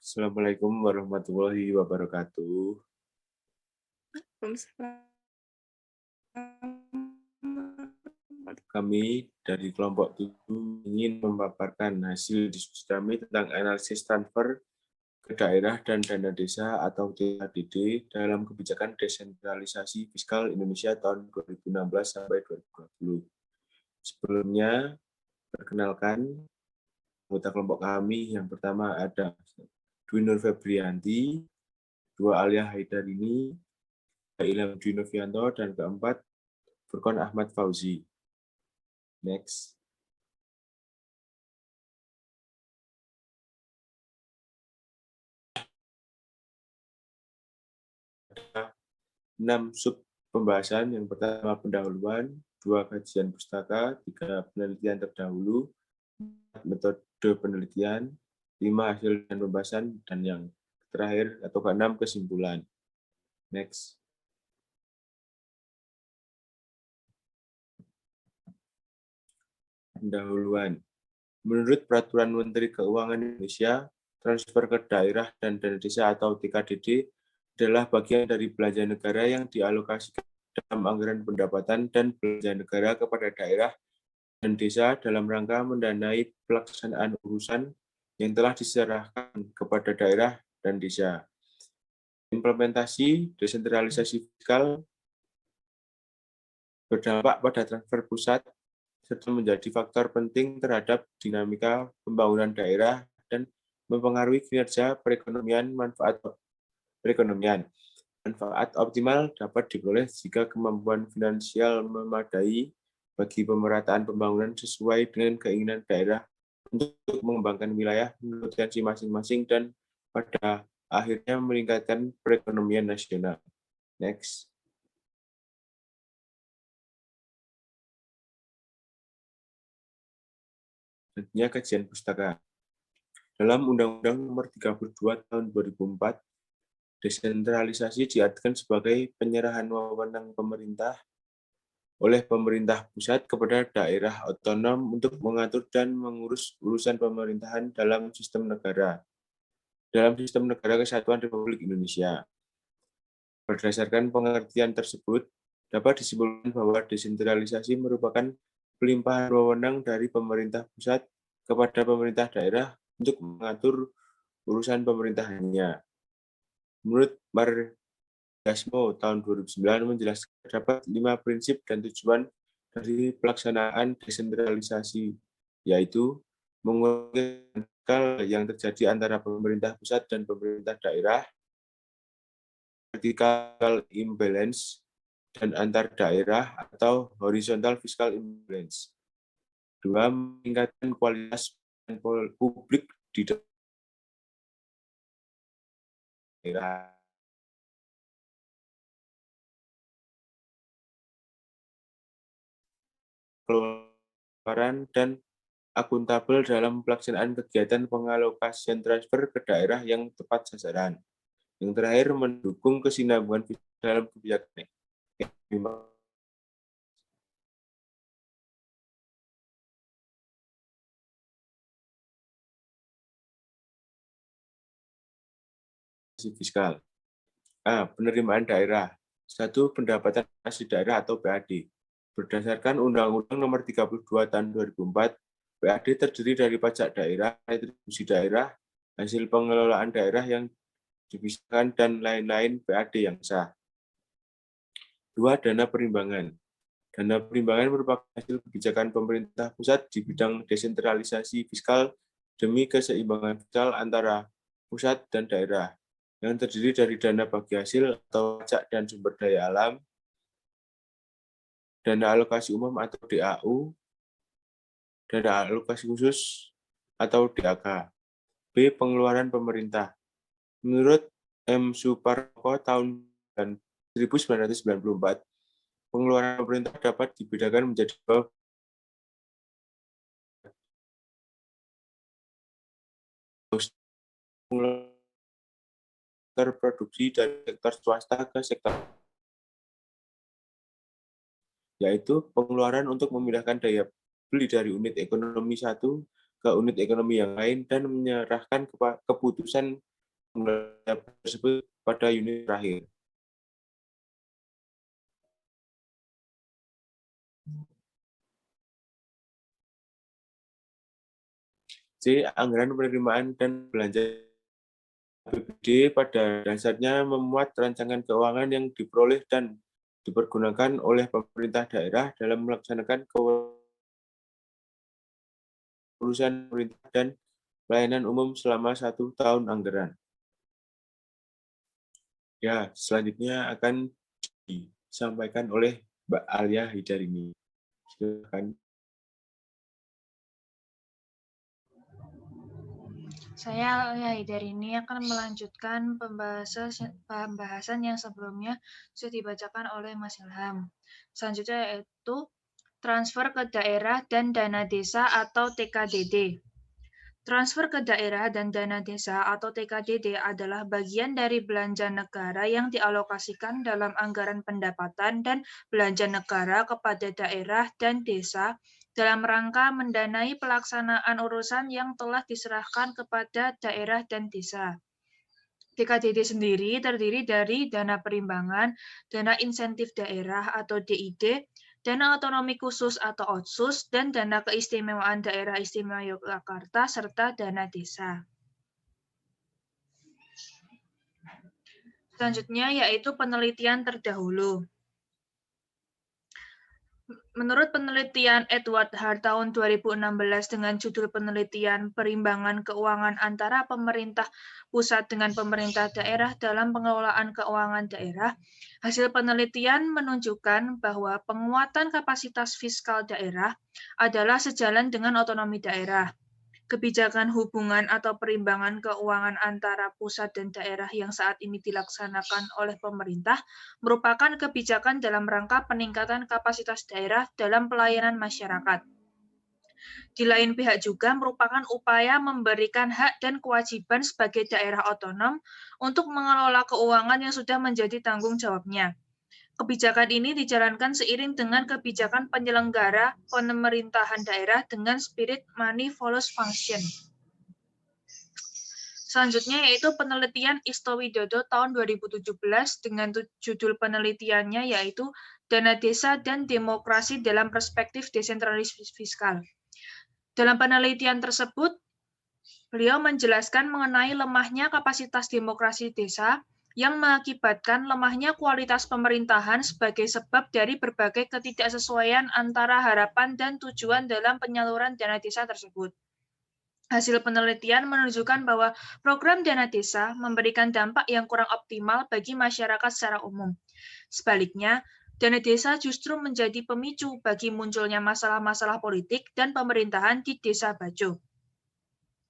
Assalamualaikum warahmatullahi wabarakatuh. Waalaikumsalam. Kami dari kelompok 7 ingin memaparkan hasil diskusi kami tentang analisis transfer ke daerah dan dana desa atau THDD dalam kebijakan desentralisasi fiskal Indonesia tahun 2016 sampai 2020. Sebelumnya, perkenalkan anggota kelompok kami. Yang pertama ada Dwi Nur Febrianti, dua Alia Haidarini, Ilham Dwi Novianto, dan keempat Furqon Ahmad Fauzi. Next. Ada 6 sub pembahasan. Yang pertama pendahuluan, 2 kajian pustaka, 3 penelitian terdahulu, 4 metode penelitian, 5 hasil dan pembahasan, dan yang terakhir atau ke-6 kesimpulan. Next. Pendahuluan. Menurut Peraturan Menteri Keuangan Indonesia, transfer ke daerah dan dana desa atau TKDD adalah bagian dari belanja negara yang dialokasikan dalam anggaran pendapatan dan belanja negara kepada daerah dan desa dalam rangka mendanai pelaksanaan urusan yang telah diserahkan kepada daerah dan desa. Implementasi desentralisasi fiskal berdampak pada transfer pusat serta menjadi faktor penting terhadap dinamika pembangunan daerah dan mempengaruhi kinerja perekonomian. Manfaat optimal dapat diperoleh jika kemampuan finansial memadai bagi pemerataan pembangunan sesuai dengan keinginan daerah untuk mengembangkan wilayah menurut potensi masing-masing dan pada akhirnya meningkatkan perekonomian nasional. Next. Tentunya kajian pustaka. Dalam Undang-Undang Nomor 32 Tahun 2004, desentralisasi diartikan sebagai penyerahan wewenang pemerintah oleh pemerintah pusat kepada daerah otonom untuk mengatur dan mengurus urusan pemerintahan dalam sistem negara kesatuan Republik Indonesia. Berdasarkan pengertian tersebut, dapat disimpulkan bahwa desentralisasi merupakan pelimpahan wewenang dari pemerintah pusat kepada pemerintah daerah untuk mengatur urusan pemerintahannya. Menurut Margasmo tahun 2009 menjelaskan terdapat 5 prinsip dan tujuan dari pelaksanaan desentralisasi, yaitu mengurangi yang terjadi antara pemerintah pusat dan pemerintah daerah, vertical imbalance, dan antar daerah atau horizontal fiscal imbalance. 2. Meningkatkan kualitas publik di daerah. Keluaran dan akuntabel dalam pelaksanaan kegiatan pengalokasian transfer ke daerah yang tepat sasaran. Yang terakhir, mendukung kesinambungan dalam kebijakan fiskal. A. Penerimaan daerah. 1. Pendapatan asli daerah atau PAD. Berdasarkan Undang-Undang Nomor 32 Tahun 2004, PAD terdiri dari pajak daerah, retribusi daerah, hasil pengelolaan daerah yang dipisahkan, dan lain-lain PAD yang sah. 2. Dana perimbangan. Dana perimbangan merupakan hasil kebijakan pemerintah pusat di bidang desentralisasi fiskal demi keseimbangan fiskal antara pusat dan daerah, yang terdiri dari dana bagi hasil atau pajak dan sumber daya alam, dana alokasi umum atau DAU, dana alokasi khusus atau DAK. B. Pengeluaran pemerintah. Menurut M. Suparko tahun 1994, pengeluaran pemerintah dapat dibedakan menjadi sektor produksi dari sektor swasta ke sektor, yaitu pengeluaran untuk memindahkan daya beli dari unit ekonomi satu ke unit ekonomi yang lain dan menyerahkan keputusan tersebut pada unit terakhir. C. Anggaran penerimaan dan belanja APBD pada dasarnya memuat rancangan keuangan yang diperoleh dan dipergunakan oleh pemerintah daerah dalam melaksanakan urusan pemerintah dan pelayanan umum selama 1 tahun anggaran. Ya, selanjutnya akan disampaikan oleh Mbak Alia Hidarini. Silakan. Saya Alia Hidarini akan melanjutkan pembahasan yang sebelumnya sudah dibacakan oleh Mas Ilham. Selanjutnya yaitu transfer ke daerah dan dana desa atau TKDD. Transfer ke daerah dan dana desa atau TKDD adalah bagian dari belanja negara yang dialokasikan dalam anggaran pendapatan dan belanja negara kepada daerah dan desa dalam rangka mendanai pelaksanaan urusan yang telah diserahkan kepada daerah dan desa. TKDD sendiri terdiri dari dana perimbangan, dana insentif daerah atau DID, dana otonomi khusus atau OTSUS, dan dana keistimewaan daerah istimewa Yogyakarta, serta dana desa. Selanjutnya yaitu penelitian terdahulu. Menurut penelitian Edward Hart tahun 2016 dengan judul penelitian Perimbangan Keuangan Antara Pemerintah Pusat dengan Pemerintah Daerah dalam Pengelolaan Keuangan Daerah, hasil penelitian menunjukkan bahwa penguatan kapasitas fiskal daerah adalah sejalan dengan otonomi daerah. Kebijakan hubungan atau perimbangan keuangan antara pusat dan daerah yang saat ini dilaksanakan oleh pemerintah merupakan kebijakan dalam rangka peningkatan kapasitas daerah dalam pelayanan masyarakat. Di lain pihak juga merupakan upaya memberikan hak dan kewajiban sebagai daerah otonom untuk mengelola keuangan yang sudah menjadi tanggung jawabnya. Kebijakan ini dijalankan seiring dengan kebijakan penyelenggara pemerintahan daerah dengan spirit money follows function. Selanjutnya yaitu penelitian Isto Widodo tahun 2017 dengan judul penelitiannya yaitu Dana Desa dan Demokrasi dalam Perspektif Desentralisasi Fiskal. Dalam penelitian tersebut, beliau menjelaskan mengenai lemahnya kapasitas demokrasi desa yang mengakibatkan lemahnya kualitas pemerintahan sebagai sebab dari berbagai ketidaksesuaian antara harapan dan tujuan dalam penyaluran dana desa tersebut. Hasil penelitian menunjukkan bahwa program dana desa memberikan dampak yang kurang optimal bagi masyarakat secara umum. Sebaliknya, dana desa justru menjadi pemicu bagi munculnya masalah-masalah politik dan pemerintahan di Desa Bajo.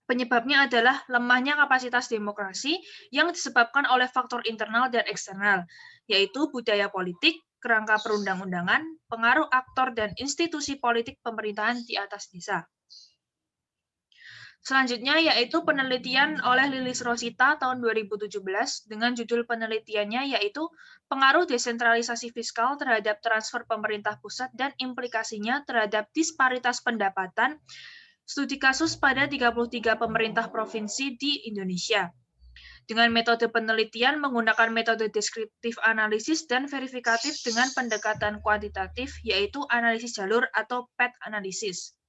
Penyebabnya adalah lemahnya kapasitas demokrasi yang disebabkan oleh faktor internal dan eksternal, yaitu budaya politik, kerangka perundang-undangan, pengaruh aktor dan institusi politik pemerintahan di atas desa. Selanjutnya yaitu penelitian oleh Lilis Rosita tahun 2017 dengan judul penelitiannya yaitu pengaruh desentralisasi fiskal terhadap transfer pemerintah pusat dan implikasinya terhadap disparitas pendapatan. Studi kasus pada 33 pemerintah provinsi di Indonesia. Dengan metode penelitian menggunakan metode deskriptif analisis dan verifikatif dengan pendekatan kuantitatif, yaitu analisis jalur atau path analysis.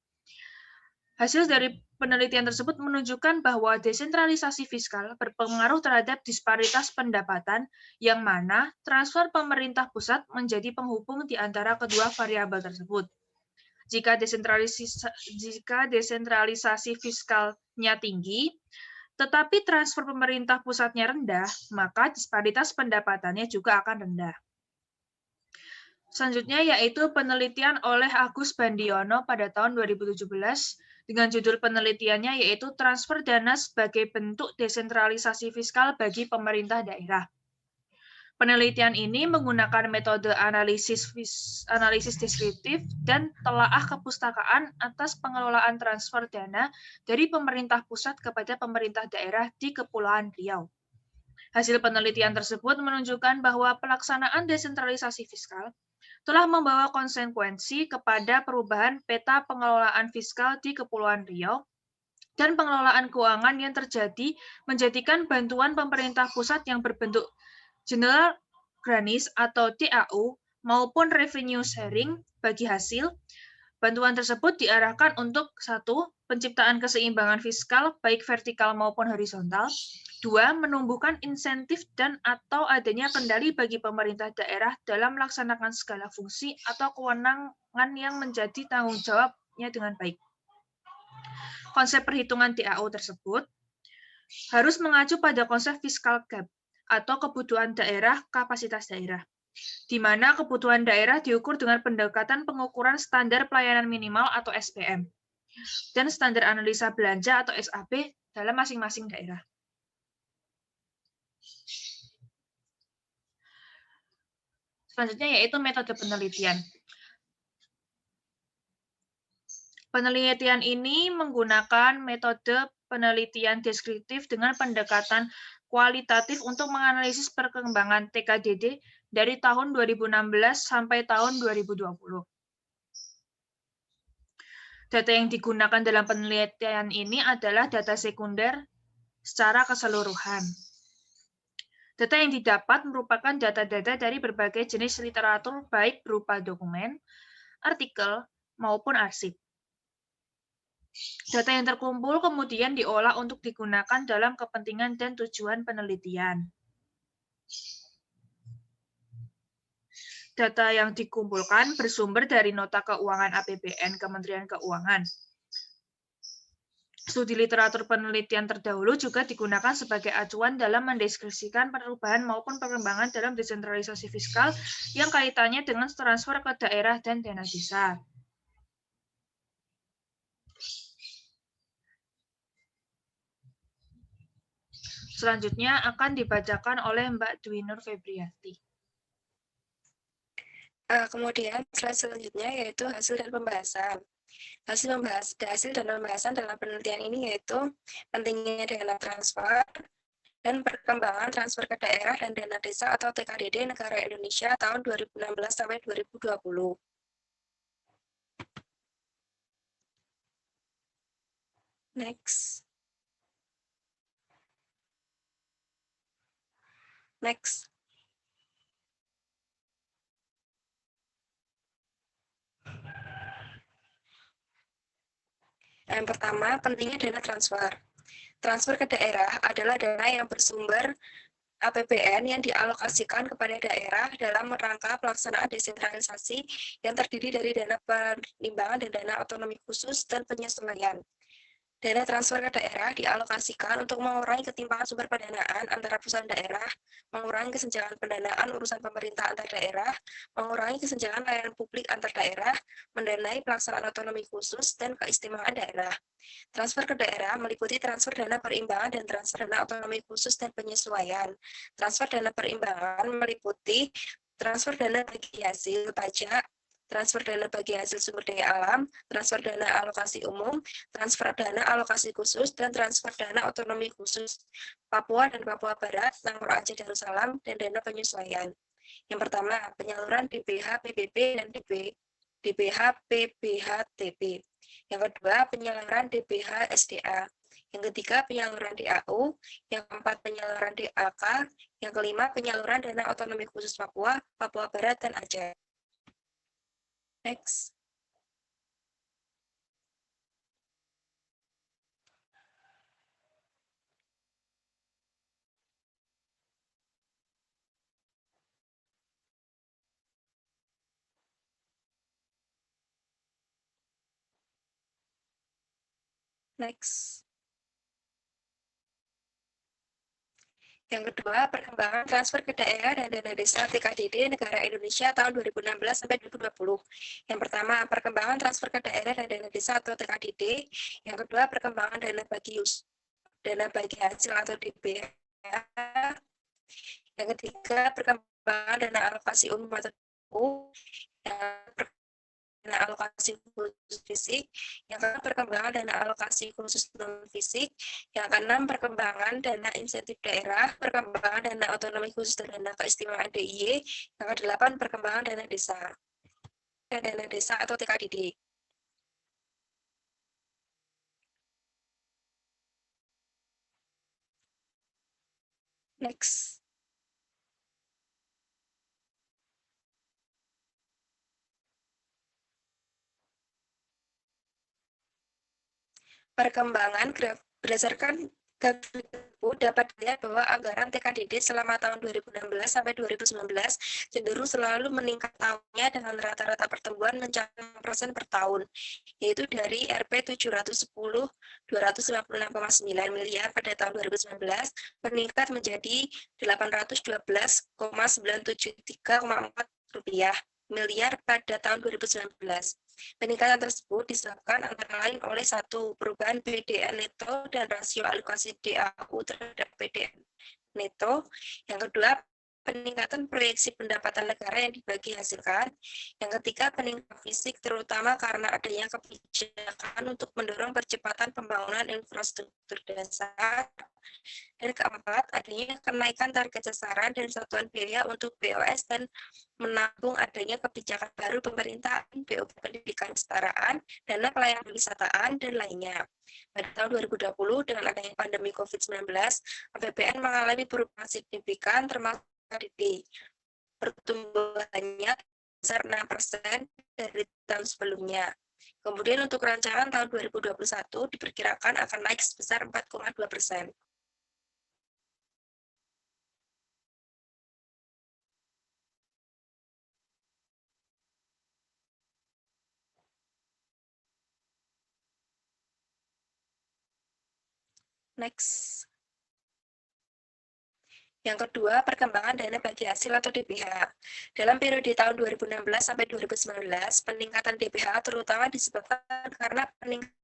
Hasil dari penelitian tersebut menunjukkan bahwa desentralisasi fiskal berpengaruh terhadap disparitas pendapatan, yang mana transfer pemerintah pusat menjadi penghubung di antara kedua variabel tersebut. Jika desentralisasi fiskalnya tinggi, tetapi transfer pemerintah pusatnya rendah, maka disparitas pendapatannya juga akan rendah. Selanjutnya yaitu penelitian oleh Agus Bandiono pada tahun 2017 dengan judul penelitiannya yaitu transfer dana sebagai bentuk desentralisasi fiskal bagi pemerintah daerah. Penelitian ini menggunakan metode analisis deskriptif dan telaah kepustakaan atas pengelolaan transfer dana dari pemerintah pusat kepada pemerintah daerah di Kepulauan Riau. Hasil penelitian tersebut menunjukkan bahwa pelaksanaan desentralisasi fiskal telah membawa konsekuensi kepada perubahan peta pengelolaan fiskal di Kepulauan Riau dan pengelolaan keuangan yang terjadi menjadikan bantuan pemerintah pusat yang berbentuk general grants atau DAU maupun revenue sharing bagi hasil. Bantuan tersebut diarahkan untuk 1. Penciptaan keseimbangan fiskal baik vertikal maupun horizontal. 2. Menumbuhkan insentif dan atau adanya kendali bagi pemerintah daerah dalam melaksanakan segala fungsi atau kewenangan yang menjadi tanggung jawabnya dengan baik. Konsep perhitungan DAU tersebut harus mengacu pada konsep fiskal gap atau kebutuhan daerah kapasitas daerah, di mana kebutuhan daerah diukur dengan pendekatan pengukuran standar pelayanan minimal atau SPM, dan standar analisa belanja atau SAB dalam masing-masing daerah. Selanjutnya yaitu metode penelitian. Penelitian ini menggunakan metode penelitian deskriptif dengan pendekatan kualitatif untuk menganalisis perkembangan TKDD dari tahun 2016 sampai tahun 2020. Data yang digunakan dalam penelitian ini adalah data sekunder secara keseluruhan. Data yang didapat merupakan data-data dari berbagai jenis literatur, baik berupa dokumen, artikel, maupun arsip. Data yang terkumpul kemudian diolah untuk digunakan dalam kepentingan dan tujuan penelitian. Data yang dikumpulkan bersumber dari nota keuangan APBN Kementerian Keuangan. Studi literatur penelitian terdahulu juga digunakan sebagai acuan dalam mendeskripsikan perubahan maupun perkembangan dalam desentralisasi fiskal yang kaitannya dengan transfer ke daerah dan dana desa. Selanjutnya akan dibacakan oleh Mbak Dwi Nur Febriati. Kemudian slide selanjutnya yaitu hasil dan pembahasan. Hasil dan pembahasan dalam penelitian ini yaitu pentingnya dana transfer dan perkembangan transfer ke daerah dan dana desa atau TKDD negara Indonesia tahun 2016 sampai 2020. Next. Yang pertama, pentingnya dana transfer. Transfer ke daerah adalah dana yang bersumber APBN yang dialokasikan kepada daerah dalam rangka pelaksanaan desentralisasi yang terdiri dari dana penimbangan dan dana otonomi khusus dan penyesuaian. Dana transfer ke daerah dialokasikan untuk mengurangi ketimpangan sumber pendanaan antara pusat dan daerah, mengurangi kesenjangan pendanaan urusan pemerintah antar daerah, mengurangi kesenjangan layanan publik antar daerah, mendanai pelaksanaan otonomi khusus dan keistimewaan daerah. Transfer ke daerah meliputi transfer dana perimbangan dan transfer dana otonomi khusus dan penyesuaian. Transfer dana perimbangan meliputi transfer dana bagi hasil pajak, transfer dana bagi hasil sumber daya alam, transfer dana alokasi umum, transfer dana alokasi khusus, dan transfer dana otonomi khusus Papua dan Papua Barat, Nangor Aceh Darussalam, dan dana penyesuaian. Yang pertama, penyaluran DPH PBB dan DPH PBHTB. Yang kedua, penyaluran DPH SDA. Yang ketiga, penyaluran DAU. Yang keempat, penyaluran DAK. Yang kelima, penyaluran dana otonomi khusus Papua, Papua Barat, dan Aceh. Next. Yang kedua, perkembangan transfer ke daerah dan dana desa TKDD negara Indonesia tahun 2016 sampai 2020. Yang pertama, perkembangan transfer ke daerah dan dana desa atau TKDD. Yang kedua, perkembangan dana bagi hasil atau DBH. Yang ketiga, perkembangan dana alokasi umum atau DAU. Dana alokasi khusus fisik, yang keenam perkembangan dana alokasi khusus non fisik, yang keenam perkembangan dana insentif daerah, perkembangan dana otonomi khusus dan dana keistimewaan DIY, yang kedelapan perkembangan dana desa dan dana desa atau TKDD. Next. Perkembangan berdasarkan grafik tersebut dapat dilihat bahwa anggaran TKDD selama tahun 2016 sampai 2019 cenderung selalu meningkat tahunnya dengan rata-rata pertumbuhan mencapai 6% per tahun, yaitu dari Rp 710.256,9 miliar pada tahun 2019 meningkat menjadi 812,973,4 miliar pada tahun 2019. Peningkatan tersebut disebabkan antara lain oleh satu, perubahan PDN neto dan rasio alokasi DAU terhadap PDN neto. Yang kedua, peningkatan proyeksi pendapatan negara yang dibagi hasilkan. Yang ketiga, peningkatan fisik terutama karena adanya kebijakan untuk mendorong percepatan pembangunan infrastruktur dasar. Dan keempat, adanya kenaikan target sasaran dan satuan biaya untuk BOS dan menabung adanya kebijakan baru pemerintah, BOP pendidikan kesetaraan, dana pelayanan kewisataan, dan lainnya. Pada tahun 2020, dengan adanya pandemi COVID-19, APBN mengalami perubahan signifikan termasuk KDD. Pertumbuhannya sebesar 6% dari tahun sebelumnya. Kemudian untuk rancangan tahun 2021 diperkirakan akan naik sebesar 4,2%. Next. Yang kedua, perkembangan dana bagi hasil atau DBH. Dalam periode tahun 2016 sampai 2019, peningkatan DBH terutama disebabkan karena peningkatan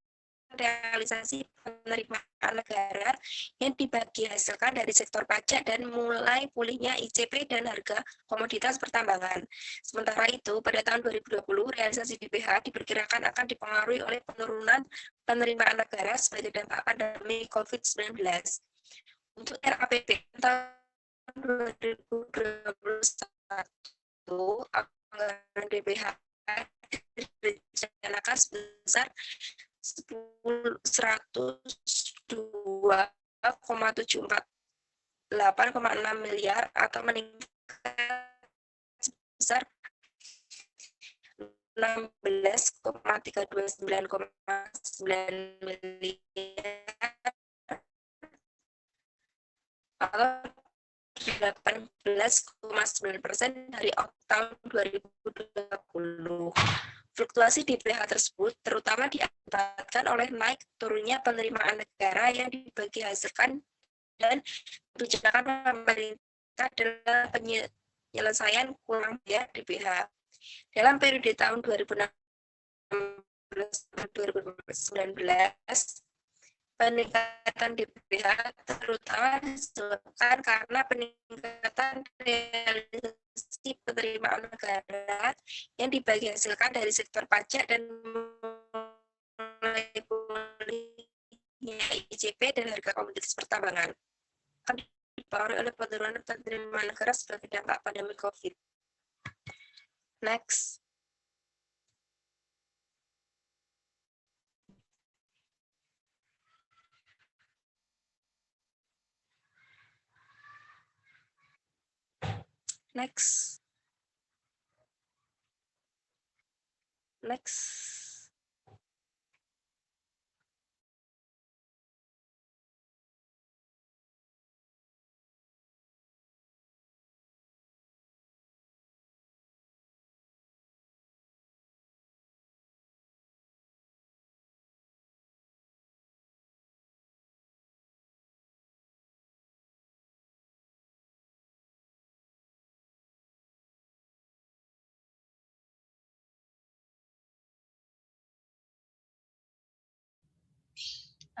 realisasi penerimaan negara yang dibagi hasilkan dari sektor pajak dan mulai pulihnya ICP dan harga komoditas pertambangan. Sementara itu, pada tahun 2020, realisasi DBH diperkirakan akan dipengaruhi oleh penurunan penerimaan negara sebagai dampak pandemi COVID-19. Untuk RAPBN tahun 2021, anggaran DBH direncanakan sebesar 102,748,6 miliar atau meningkat sebesar 16,329,9 miliar atau 18,9% dari tahun 2020. Fluktuasi DBH tersebut terutama diakibatkan oleh naik turunnya penerimaan negara yang dibagi hasilkan dan kebijakan pemerintah dalam penyelesaian kurang bayar DBH. Dalam periode tahun 2016-2019, peningkatan DBH terutama disebabkan karena peningkatan realisasi penerimaan negara yang dibagi hasilkan dari sektor pajak dan mulai pulihnya ICP dan harga komoditas pertambangan. Akan dipengaruhi oleh penurunan penerimaan negara sebagai dampak pandemi COVID. Next. Next.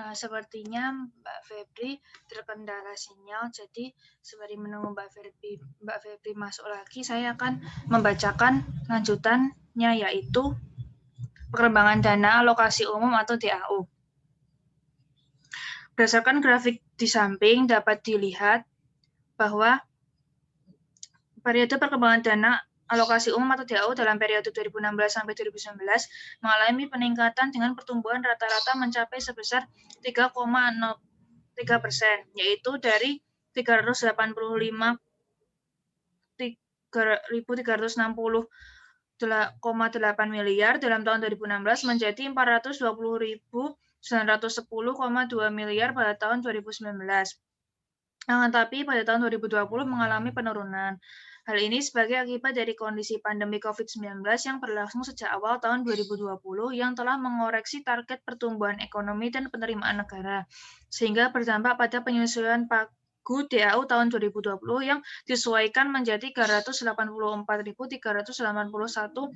Sepertinya Mbak Febri terkendala sinyal, jadi sembari menunggu Mbak Febri masuk lagi, saya akan membacakan lanjutannya, yaitu perkembangan dana alokasi umum atau DAU. Berdasarkan grafik di samping dapat dilihat bahwa periode perkembangan dana alokasi umum atau DAU dalam periode 2016 sampai 2019 mengalami peningkatan dengan pertumbuhan rata-rata mencapai sebesar 3,03%, yaitu dari 360,8 miliar dalam tahun 2016 menjadi 420.910,2 miliar pada tahun 2019. Tetapi pada tahun 2020 mengalami penurunan. Hal ini sebagai akibat dari kondisi pandemi COVID-19 yang berlangsung sejak awal tahun 2020 yang telah mengoreksi target pertumbuhan ekonomi dan penerimaan negara, sehingga berdampak pada penyesuaian pagu DAU tahun 2020 yang disesuaikan menjadi 384.381,5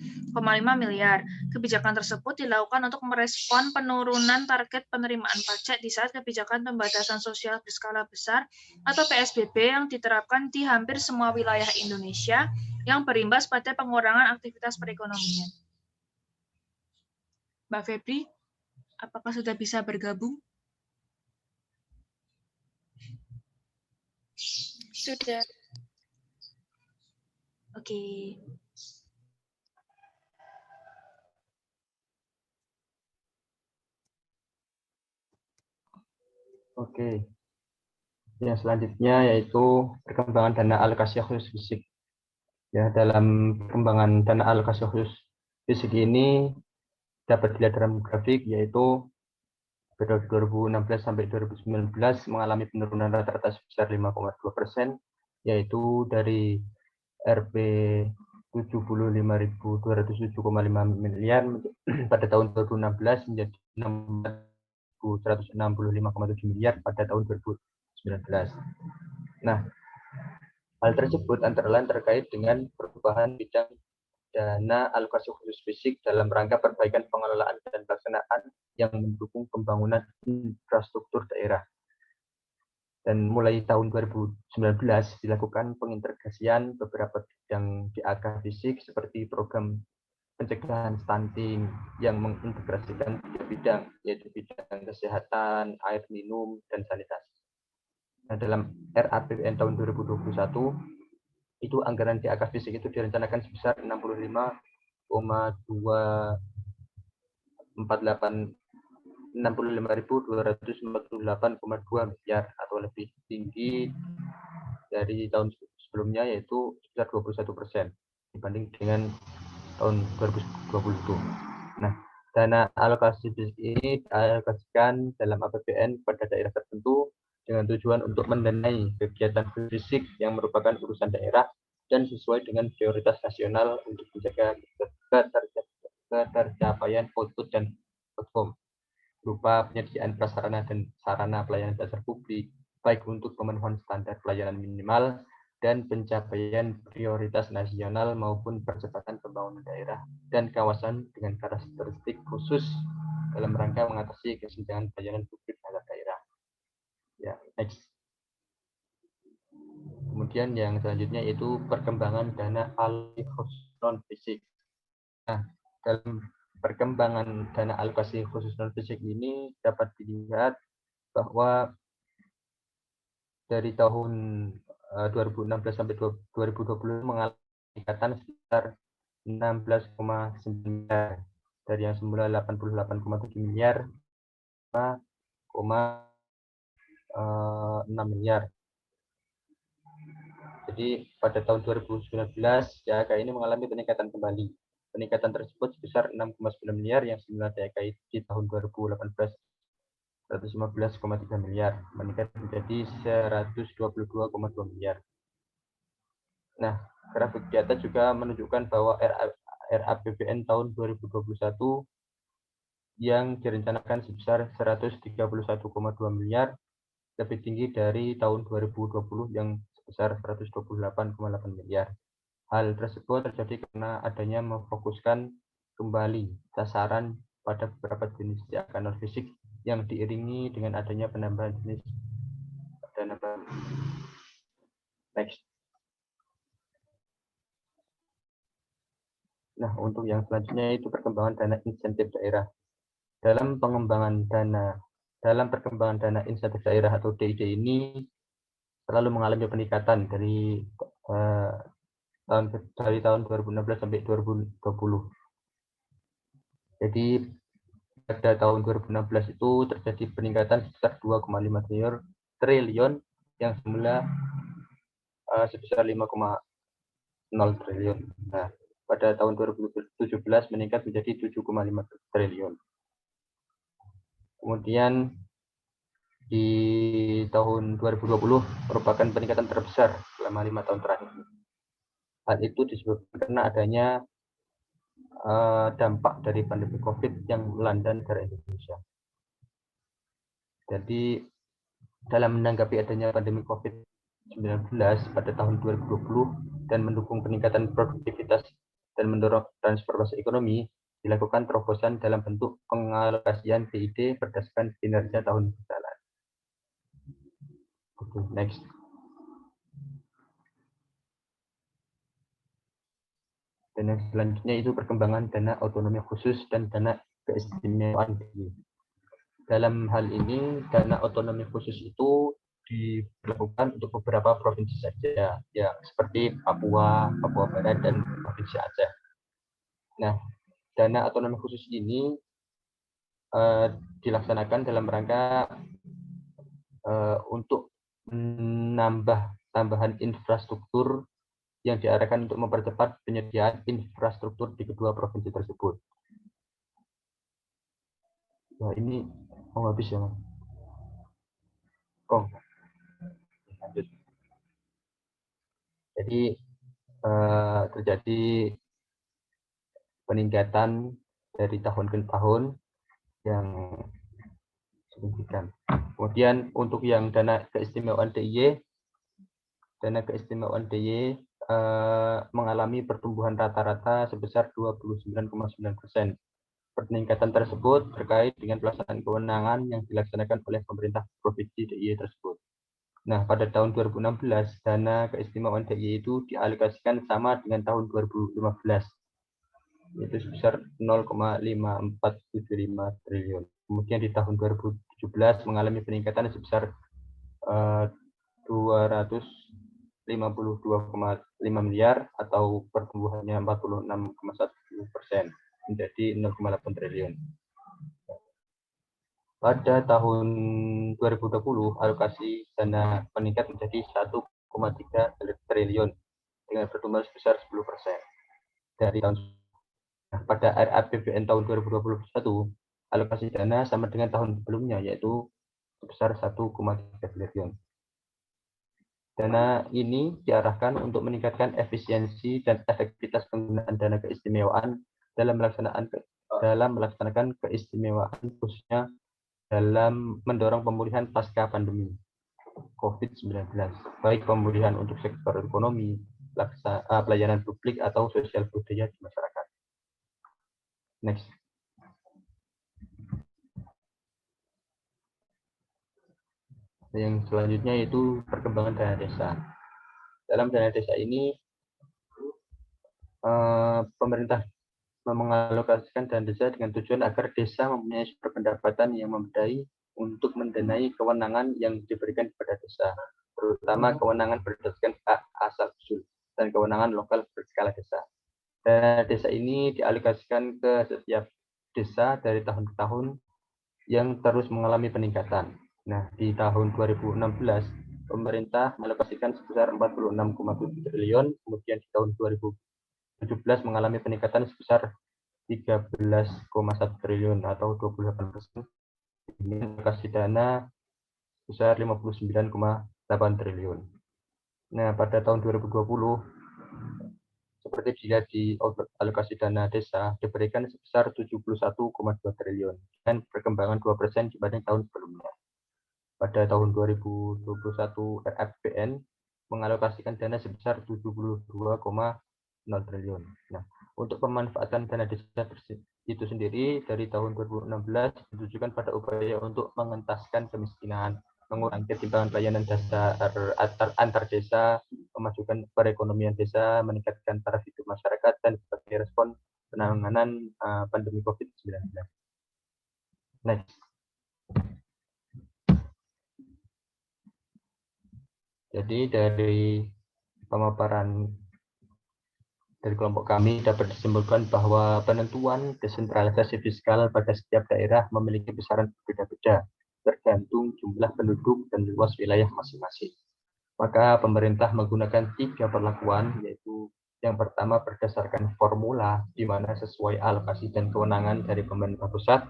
miliar. Kebijakan tersebut dilakukan untuk merespon penurunan target penerimaan pajak di saat kebijakan pembatasan sosial berskala besar atau PSBB yang diterapkan di hampir semua wilayah Indonesia yang berimbas pada pengurangan aktivitas perekonomian. Mbak Febri, apakah sudah bisa bergabung? Sudah. Oke. Oke. Yang selanjutnya yaitu perkembangan dana alokasi khusus fisik. Ya, dalam perkembangan dana alokasi khusus fisik ini dapat dilihat dalam grafik, yaitu periode 2016 sampai 2019 mengalami penurunan rata-rata sebesar 5,2%, yaitu dari Rp 75.207,5 miliar pada tahun 2016 menjadi 165,7 miliar pada tahun 2019. Nah, hal tersebut antara lain terkait dengan perubahan bidang dana alokasi khusus fisik dalam rangka perbaikan pengelolaan dan pelaksanaan yang mendukung pembangunan infrastruktur daerah. Dan mulai tahun 2019 dilakukan pengintegrasian beberapa bidang DAK fisik seperti program pencegahan stunting yang mengintegrasikan tiga bidang, yaitu bidang kesehatan, air minum, dan sanitasi. Nah, dalam RAPBN tahun 2021, itu anggaran DAK fisik itu direncanakan sebesar 65.248,2 miliar atau lebih tinggi dari tahun sebelumnya, yaitu sebesar 21% dibanding dengan tahun 2020. Nah, dana alokasi fisik ini dialokasikan dalam APBN pada daerah tertentu dengan tujuan untuk mendanai kegiatan fisik yang merupakan urusan daerah dan sesuai dengan prioritas nasional untuk menjaga ketercapaian output dan outcome berupa penyediaan prasarana dan sarana pelayanan dasar publik, baik untuk pemenuhan standar pelayanan minimal dan pencapaian prioritas nasional maupun percepatan pembangunan daerah dan kawasan dengan karakteristik khusus dalam rangka mengatasi kesenjangan pelayanan publik antar daerah. Ya, next. Kemudian yang selanjutnya yaitu perkembangan dana alokasi khusus non fisik. Nah, dalam perkembangan dana alokasi khusus non fisik ini dapat dilihat bahwa dari tahun 2016 sampai 2020 mengalami peningkatan sekitar 16,9 miliar dari yang semula 88,7 miliar 5,6 miliar. Jadi pada tahun 2019 DAK ini mengalami peningkatan kembali. Peningkatan tersebut sebesar 6,9 miliar yang semula DAK di tahun 2018 115,3 miliar, meningkat menjadi 122,2 miliar. Nah, grafik di atas juga menunjukkan bahwa RAPBN tahun 2021 yang direncanakan sebesar 131,2 miliar lebih tinggi dari tahun 2020 yang sebesar 128,8 miliar. Hal tersebut terjadi karena adanya memfokuskan kembali sasaran pada beberapa jenis DAK non fisik yang diiringi dengan adanya penambahan jenis dana baru. Next. Nah, untuk yang selanjutnya itu perkembangan dana insentif daerah. Dalam perkembangan dana insentif daerah atau DID ini selalu mengalami peningkatan dari tahun 2016 sampai 2020. Jadi pada tahun 2016 itu terjadi peningkatan sebesar 2,5 triliun yang semula sebesar 5,0 triliun. Nah, pada tahun 2017 meningkat menjadi 7,5 triliun. Kemudian di tahun 2020 merupakan peningkatan terbesar selama 5 tahun terakhir. Hal itu disebabkan karena adanya dampak dari pandemi COVID yang melanda negara Indonesia. Jadi dalam menanggapi adanya pandemi COVID-19 pada tahun 2020 dan mendukung peningkatan produktivitas dan mendorong transformasi ekonomi, dilakukan terobosan dalam bentuk pengalokasian BID berdasarkan kinerja tahun berjalan. Oke, next. Dan yang selanjutnya itu perkembangan dana otonomi khusus dan dana keistimewaan DIY. Dalam hal ini, dana otonomi khusus itu dilakukan untuk beberapa provinsi saja, ya seperti Papua, Papua Barat, dan Provinsi Aceh. Nah, dana otonomi khusus ini dilaksanakan dalam rangka untuk menambah tambahan infrastruktur yang diarahkan untuk mempercepat penyediaan infrastruktur di kedua provinsi tersebut. Nah, ini mau habis ya, Mas? Oh, lanjut. Jadi terjadi peningkatan dari tahun ke tahun yang signifikan. Kemudian untuk yang dana keistimewaan DIY, mengalami pertumbuhan rata-rata sebesar 29,9%. Peningkatan tersebut terkait dengan pelaksanaan kewenangan yang dilaksanakan oleh pemerintah provinsi DIY tersebut. Nah, pada tahun 2016, dana keistimewaan DIY itu dialokasikan sama dengan tahun 2015, yaitu sebesar 0,5475 triliun. Kemudian di tahun 2017 mengalami peningkatan sebesar 252,5 miliar atau pertumbuhannya 46,1% menjadi 0,8 triliun. Pada tahun 2020 alokasi dana meningkat menjadi 1,3 triliun dengan pertumbuhan sebesar 10% dari tahun. Pada RAPBN tahun 2021 alokasi dana sama dengan tahun sebelumnya, yaitu sebesar 1,3 triliun. Dana ini diarahkan untuk meningkatkan efisiensi dan efektivitas penggunaan dana keistimewaan dalam melaksanakan keistimewaan, khususnya dalam mendorong pemulihan pasca pandemi COVID-19, baik pemulihan untuk sektor ekonomi, pelayanan publik, atau sosial budaya di masyarakat. Next. Yang selanjutnya itu perkembangan dana desa. Dalam dana desa ini, pemerintah mengalokasikan dana desa dengan tujuan agar desa mempunyai sumber pendapatan yang memadai untuk mendanai kewenangan yang diberikan kepada desa, terutama kewenangan berdasarkan hak asal-usul dan kewenangan lokal berskala desa. Dana desa ini dialokasikan ke setiap desa dari tahun ke tahun yang terus mengalami peningkatan. Nah, di tahun 2016, pemerintah mengalokasikan sebesar 46,7 triliun, kemudian di tahun 2017 mengalami peningkatan sebesar 13,1 triliun atau 28%, dengan alokasi dana sebesar 59,8 triliun. Nah, pada tahun 2020, seperti dilihat di alokasi dana desa, diberikan sebesar 71,2 triliun, dan perkembangan 2% dibanding tahun sebelumnya. Pada tahun 2021, RAPBN mengalokasikan dana sebesar 72,0 triliun. Nah, untuk pemanfaatan dana desa itu sendiri dari tahun 2016 ditujukan pada upaya untuk mengentaskan kemiskinan, mengurangi ketimpangan pelayanan dasar antar desa, memajukan perekonomian desa, meningkatkan taraf hidup masyarakat, dan sebagai respon penanganan pandemi COVID-19. Next. Jadi dari pemaparan dari kelompok kami dapat disimpulkan bahwa penentuan desentralisasi fiskal pada setiap daerah memiliki besaran berbeda-beda tergantung jumlah penduduk dan luas wilayah masing-masing. Maka pemerintah menggunakan 3 perlakuan, yaitu yang pertama berdasarkan formula, di mana sesuai alokasi dan kewenangan dari pemerintah pusat.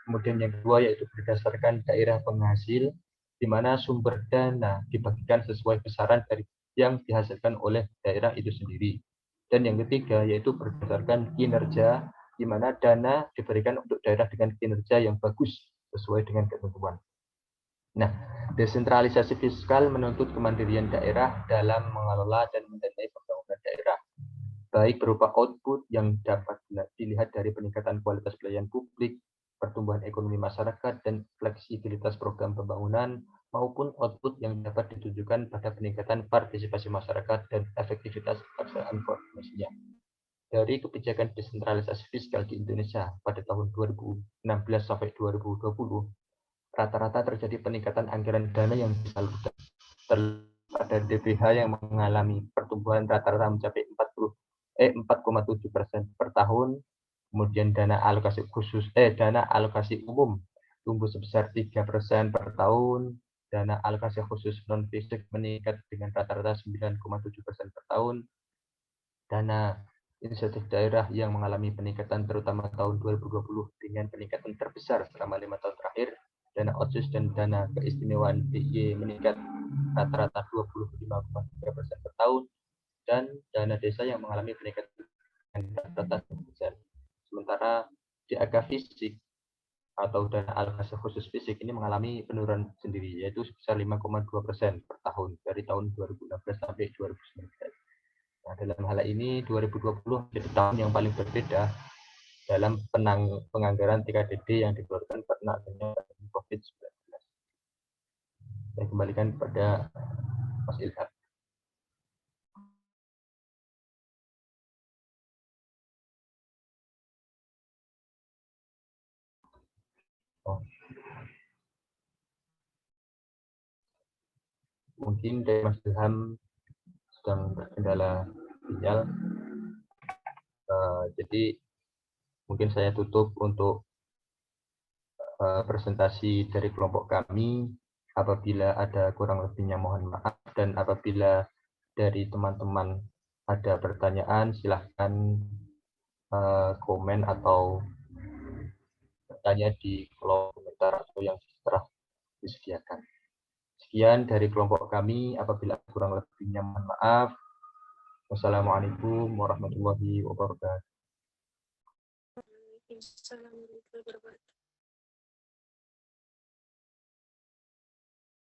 Kemudian yang kedua yaitu berdasarkan daerah penghasil, di mana sumber dana dibagikan sesuai besaran dari yang dihasilkan oleh daerah itu sendiri. Dan yang ketiga yaitu berdasarkan kinerja, di mana dana diberikan untuk daerah dengan kinerja yang bagus sesuai dengan ketentuan. Nah, desentralisasi fiskal menuntut kemandirian daerah dalam mengelola dan mendanai pembangunan daerah, baik berupa output yang dapat dilihat dari peningkatan kualitas pelayanan publik, pertumbuhan ekonomi masyarakat, dan fleksibilitas program pembangunan, maupun output yang dapat ditujukan pada peningkatan partisipasi masyarakat dan efektivitas pelaksanaan koordinasinya. Dari kebijakan desentralisasi fiskal di Indonesia pada tahun 2016 sampai 2020, rata-rata terjadi peningkatan anggaran dana yang disalurkan. Pada DBH yang mengalami pertumbuhan rata-rata mencapai 4,7% per tahun, kemudian dana alokasi umum tumbuh sebesar 3% per tahun, dana alokasi khusus non fisik meningkat dengan rata-rata 9,7% per tahun, dana inisiatif daerah yang mengalami peningkatan terutama tahun 2020 dengan peningkatan terbesar selama 5 tahun terakhir, dana otsus dan dana keistimewaan DIY meningkat rata-rata 25,3% per tahun, dan dana desa yang mengalami peningkatan rata-rata 10%. Sementara DAK fisik atau dana alokasi khusus fisik ini mengalami penurunan sendiri, yaitu sebesar 5,2% per tahun dari tahun 2016 sampai 2019. Nah, dalam hal ini 2020 menjadi tahun yang paling berbeda dalam penganggaran TKDD yang dikeluarkan karena adanya COVID-19. Saya kembalikan kepada Mas Ilham. Mungkin dari Mas Ilham sedang terkendala sinyal. Jadi mungkin saya tutup untuk presentasi dari kelompok kami. Apabila ada kurang lebihnya mohon maaf, dan apabila dari teman-teman ada pertanyaan silahkan komen atau bertanya di kolom komentar atau yang telah disediakan. Sekian dari kelompok kami, apabila kurang lebihnya mohon maaf. Wassalamualaikum warahmatullahi wabarakatuh. Waalaikumsalam warahmatullahi wabarakatuh.